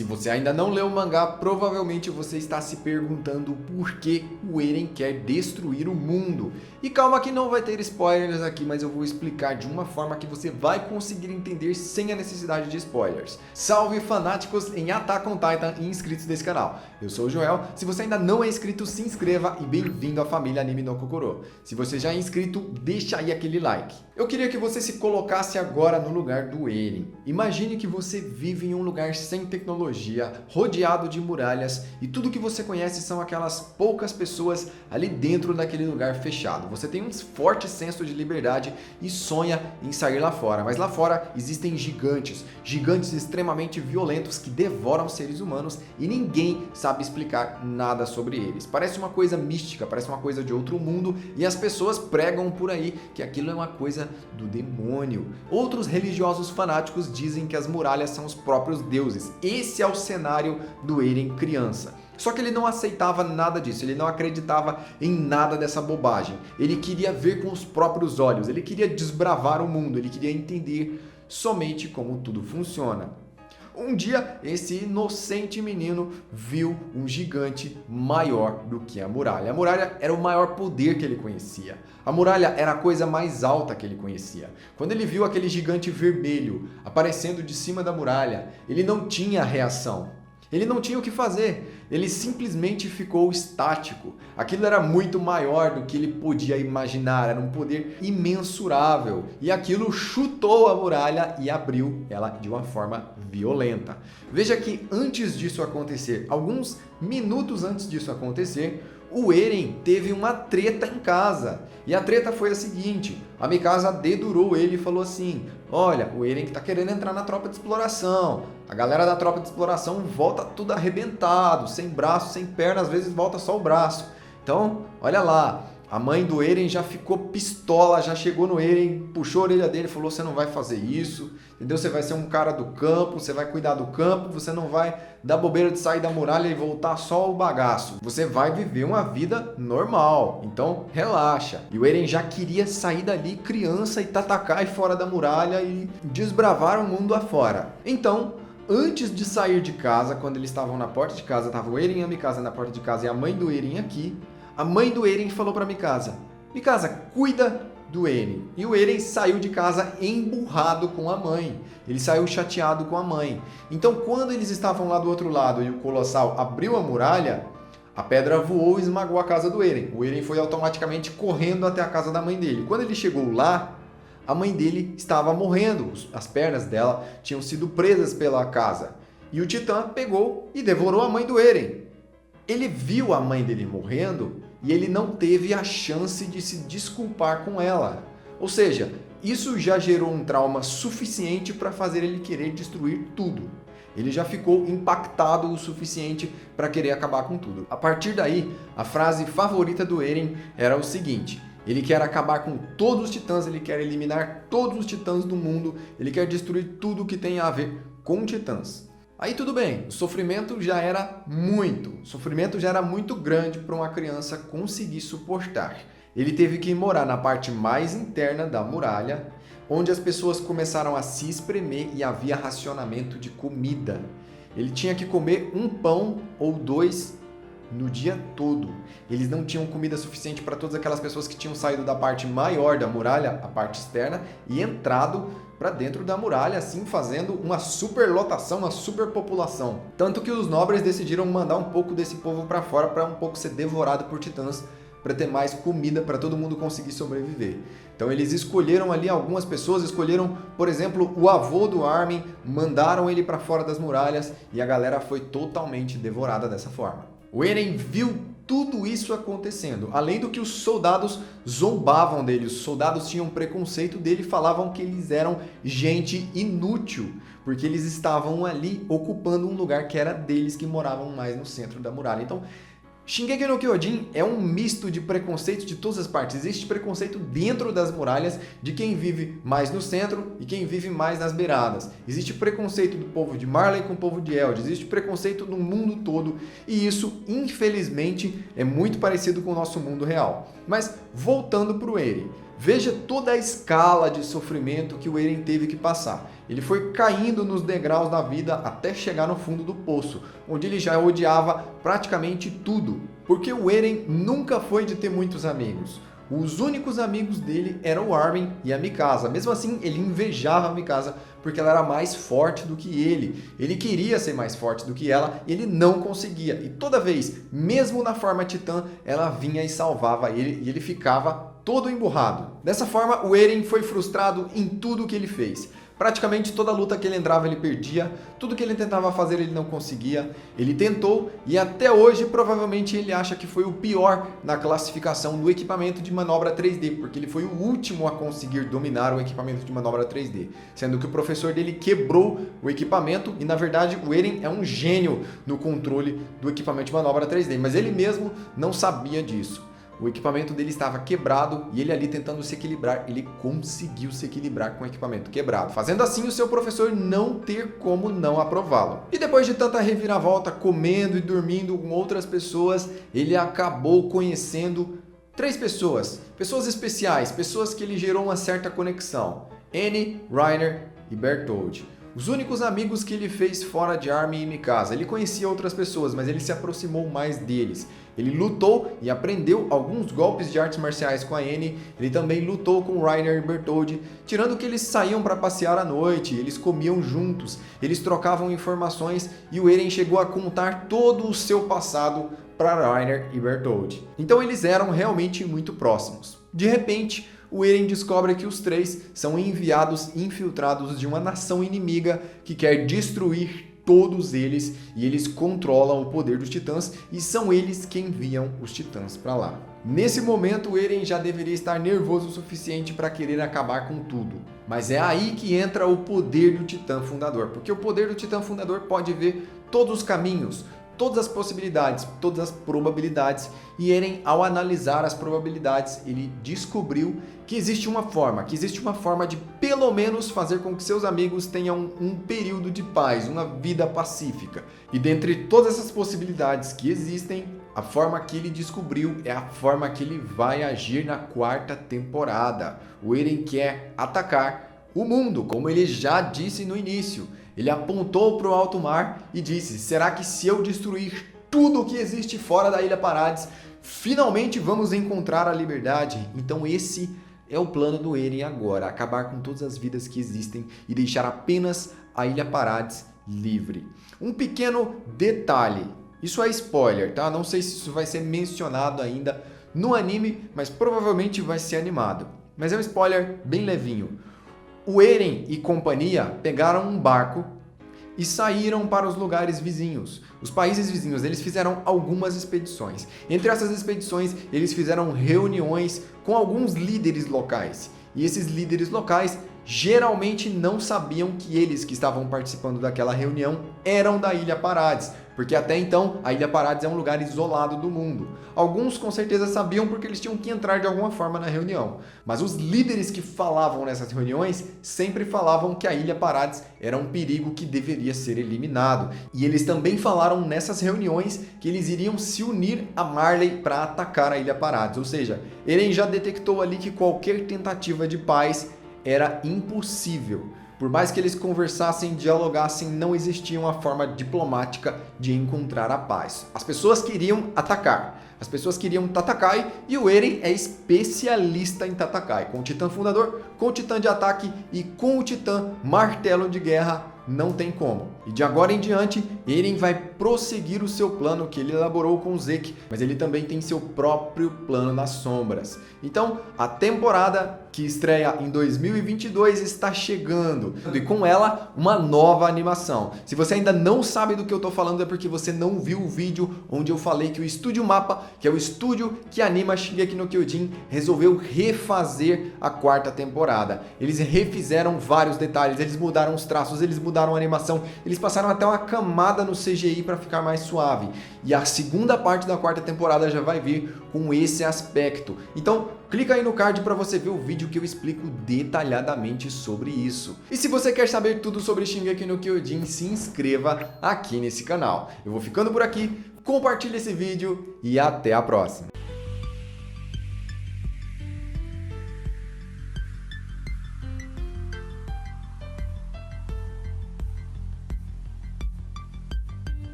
Se você ainda não leu o mangá, provavelmente você está se perguntando por que o Eren quer destruir o mundo. E calma que não vai ter spoilers aqui, mas eu vou explicar de uma forma que você vai conseguir entender sem a necessidade de spoilers. Salve fanáticos em Attack on Titan e inscritos desse canal. Eu sou o Joel, se você ainda não é inscrito, se inscreva e bem-vindo à família Anime no Kokoro. Se você já é inscrito, deixa aí aquele like. Eu queria que você se colocasse agora no lugar do Eren. Imagine que você vive em um lugar sem tecnologia, rodeado de muralhas e tudo que você conhece são aquelas poucas pessoas ali dentro daquele lugar fechado. Você tem um forte senso de liberdade e sonha em sair lá fora, mas lá fora existem gigantes extremamente violentos que devoram seres humanos e ninguém sabe explicar nada sobre eles. Parece uma coisa mística, parece uma coisa de outro mundo e as pessoas pregam por aí que aquilo é uma coisa do demônio. Outros religiosos fanáticos dizem que as muralhas são os próprios deuses. Esse é o cenário do Eren criança. Só que ele não aceitava nada disso, ele não acreditava em nada dessa bobagem. Ele queria ver com os próprios olhos, ele queria desbravar o mundo, ele queria entender somente como tudo funciona. Um dia, esse inocente menino viu um gigante maior do que a muralha. A muralha era o maior poder que ele conhecia. A muralha era a coisa mais alta que ele conhecia. Quando ele viu aquele gigante vermelho aparecendo de cima da muralha, ele não tinha reação. Ele não tinha o que fazer, ele simplesmente ficou estático. Aquilo era muito maior do que ele podia imaginar, era um poder imensurável. E aquilo chutou a muralha e abriu ela de uma forma violenta. Veja que antes disso acontecer, alguns minutos antes disso acontecer, o Eren teve uma treta em casa. E a treta foi a seguinte: a Mikasa dedurou ele e falou assim: olha, o Eren que tá querendo entrar na tropa de exploração. A galera da tropa de exploração volta tudo arrebentado, sem braço, sem perna, às vezes volta só o braço. Então, olha lá, a mãe do Eren já ficou pistola, já chegou no Eren, puxou a orelha dele e falou: você não vai fazer isso, entendeu? Você vai ser um cara do campo, você vai cuidar do campo, você não vai dar bobeira de sair da muralha e voltar só o bagaço. Você vai viver uma vida normal, então relaxa. E o Eren já queria sair dali criança e tatacar fora da muralha e desbravar o mundo afora. Então, antes de sair de casa, quando eles estavam na porta de casa, estava o Eren e a Mikasa na porta de casa e a mãe do Eren aqui, a mãe do Eren falou para Mikasa: Mikasa, cuida do Eren. E o Eren saiu de casa emburrado com a mãe. Ele saiu chateado com a mãe. Então, quando eles estavam lá do outro lado e o Colossal abriu a muralha, a pedra voou e esmagou a casa do Eren. O Eren foi automaticamente correndo até a casa da mãe dele. Quando ele chegou lá, a mãe dele estava morrendo. As pernas dela tinham sido presas pela casa. E o Titã pegou e devorou a mãe do Eren. Ele viu a mãe dele morrendo e ele não teve a chance de se desculpar com ela. Ou seja, isso já gerou um trauma suficiente para fazer ele querer destruir tudo. Ele já ficou impactado o suficiente para querer acabar com tudo. A partir daí, a frase favorita do Eren era o seguinte: ele quer acabar com todos os titãs, ele quer eliminar todos os titãs do mundo, ele quer destruir tudo que tem a ver com titãs. Aí tudo bem, o sofrimento já era muito grande para uma criança conseguir suportar. Ele teve que morar na parte mais interna da muralha, onde as pessoas começaram a se espremer e havia racionamento de comida. Ele tinha que comer um pão ou dois no dia todo. Eles não tinham comida suficiente para todas aquelas pessoas que tinham saído da parte maior da muralha, a parte externa, e entrado para dentro da muralha, assim fazendo uma superlotação, uma superpopulação. Tanto que os nobres decidiram mandar um pouco desse povo para fora para um pouco ser devorado por titãs, para ter mais comida, para todo mundo conseguir sobreviver. Então eles escolheram ali algumas pessoas, escolheram, por exemplo, o avô do Armin, mandaram ele para fora das muralhas e a galera foi totalmente devorada dessa forma. O Eren viu tudo isso acontecendo, além do que os soldados zombavam dele, os soldados tinham preconceito dele, falavam que eles eram gente inútil, porque eles estavam ali ocupando um lugar que era deles, que moravam mais no centro da muralha. Então, Shingeki no Kyojin é um misto de preconceito de todas as partes. Existe preconceito dentro das muralhas de quem vive mais no centro e quem vive mais nas beiradas. Existe preconceito do povo de Marley com o povo de Eldians. Existe preconceito no mundo todo e isso, infelizmente, é muito parecido com o nosso mundo real. Mas voltando para o Eren. Veja toda a escala de sofrimento que o Eren teve que passar. Ele foi caindo nos degraus da vida até chegar no fundo do poço, onde ele já odiava praticamente tudo, porque o Eren nunca foi de ter muitos amigos. Os únicos amigos dele eram o Armin e a Mikasa. Mesmo assim, ele invejava a Mikasa porque ela era mais forte do que ele. Ele queria ser mais forte do que ela e ele não conseguia. E toda vez, mesmo na forma titã, ela vinha e salvava ele e ele ficava todo emburrado. Dessa forma, o Eren foi frustrado em tudo que ele fez. Praticamente toda luta que ele entrava ele perdia, tudo que ele tentava fazer ele não conseguia, ele tentou e até hoje provavelmente ele acha que foi o pior na classificação do equipamento de manobra 3D, porque ele foi o último a conseguir dominar o equipamento de manobra 3D, sendo que o professor dele quebrou o equipamento e na verdade o Eren é um gênio no controle do equipamento de manobra 3D, mas ele mesmo não sabia disso. O equipamento dele estava quebrado e ele ali tentando se equilibrar, ele conseguiu se equilibrar com o equipamento quebrado, fazendo assim o seu professor não ter como não aprová-lo. E depois de tanta reviravolta, comendo e dormindo com outras pessoas, ele acabou conhecendo 3 pessoas especiais, pessoas que ele gerou uma certa conexão: Annie, Reiner e Bertholdt. Os únicos amigos que ele fez fora de Armin e Mikasa. Ele conhecia outras pessoas, mas ele se aproximou mais deles. Ele lutou e aprendeu alguns golpes de artes marciais com a Annie. Ele também lutou com Reiner e Bertholdt, tirando que eles saíam para passear à noite, eles comiam juntos, eles trocavam informações e o Eren chegou a contar todo o seu passado para Reiner e Bertholdt. Então eles eram realmente muito próximos. De repente, o Eren descobre que os 3 são enviados infiltrados de uma nação inimiga que quer destruir todos eles e eles controlam o poder dos titãs e são eles que enviam os titãs para lá. Nesse momento, o Eren já deveria estar nervoso o suficiente para querer acabar com tudo. Mas é aí que entra o poder do titã fundador, porque o poder do titã fundador pode ver todos os caminhos, todas as possibilidades, todas as probabilidades, e Eren, ao analisar as probabilidades, ele descobriu que existe uma forma de pelo menos fazer com que seus amigos tenham um período de paz, uma vida pacífica. E dentre todas essas possibilidades que existem, a forma que ele descobriu é a forma que ele vai agir na 4ª temporada. O Eren quer atacar o mundo, como ele já disse no início. Ele apontou para o alto mar e disse: será que se eu destruir tudo o que existe fora da Ilha Parades, finalmente vamos encontrar a liberdade? Então esse é o plano do Eren agora, acabar com todas as vidas que existem e deixar apenas a Ilha Parades livre. Um pequeno detalhe, isso é spoiler, tá? Não sei se isso vai ser mencionado ainda no anime, mas provavelmente vai ser animado. Mas é um spoiler bem levinho. O Eren e companhia pegaram um barco e saíram para os lugares vizinhos. Os países vizinhos, eles fizeram algumas expedições. Entre essas expedições, eles fizeram reuniões com alguns líderes locais. E esses líderes locais geralmente não sabiam que eles que estavam participando daquela reunião eram da Ilha Parades, porque até então a Ilha Parades é um lugar isolado do mundo. Alguns com certeza sabiam porque eles tinham que entrar de alguma forma na reunião, mas os líderes que falavam nessas reuniões sempre falavam que a Ilha Parades era um perigo que deveria ser eliminado. E eles também falaram nessas reuniões que eles iriam se unir a Marley para atacar a Ilha Parades, ou seja, Eren já detectou ali que qualquer tentativa de paz era impossível. Por mais que eles conversassem, dialogassem, não existia uma forma diplomática de encontrar a paz. As pessoas queriam atacar. As pessoas queriam Tatakai e o Eren é especialista em Tatakai. Com o Titã Fundador, com o Titã de Ataque e com o Titã Martelo de Guerra, não tem como. E de agora em diante, Eren vai prosseguir o seu plano que ele elaborou com Zeke, mas ele também tem seu próprio plano nas sombras. Então, a temporada que estreia em 2022 está chegando e com ela uma nova animação. Se você ainda não sabe do que eu estou falando é porque você não viu o vídeo onde eu falei que o Estúdio Mapa, que é o estúdio que anima Shingeki no Kyojin, resolveu refazer a 4ª temporada. Eles refizeram vários detalhes, eles mudaram os traços, eles mudaram a animação, eles passaram até uma camada no CGI para ficar mais suave. E a segunda parte da 4ª temporada já vai vir com esse aspecto. Então, clica aí no card para você ver o vídeo que eu explico detalhadamente sobre isso. E se você quer saber tudo sobre Shingeki no Kyojin, se inscreva aqui nesse canal. Eu vou ficando por aqui, compartilhe esse vídeo e até a próxima.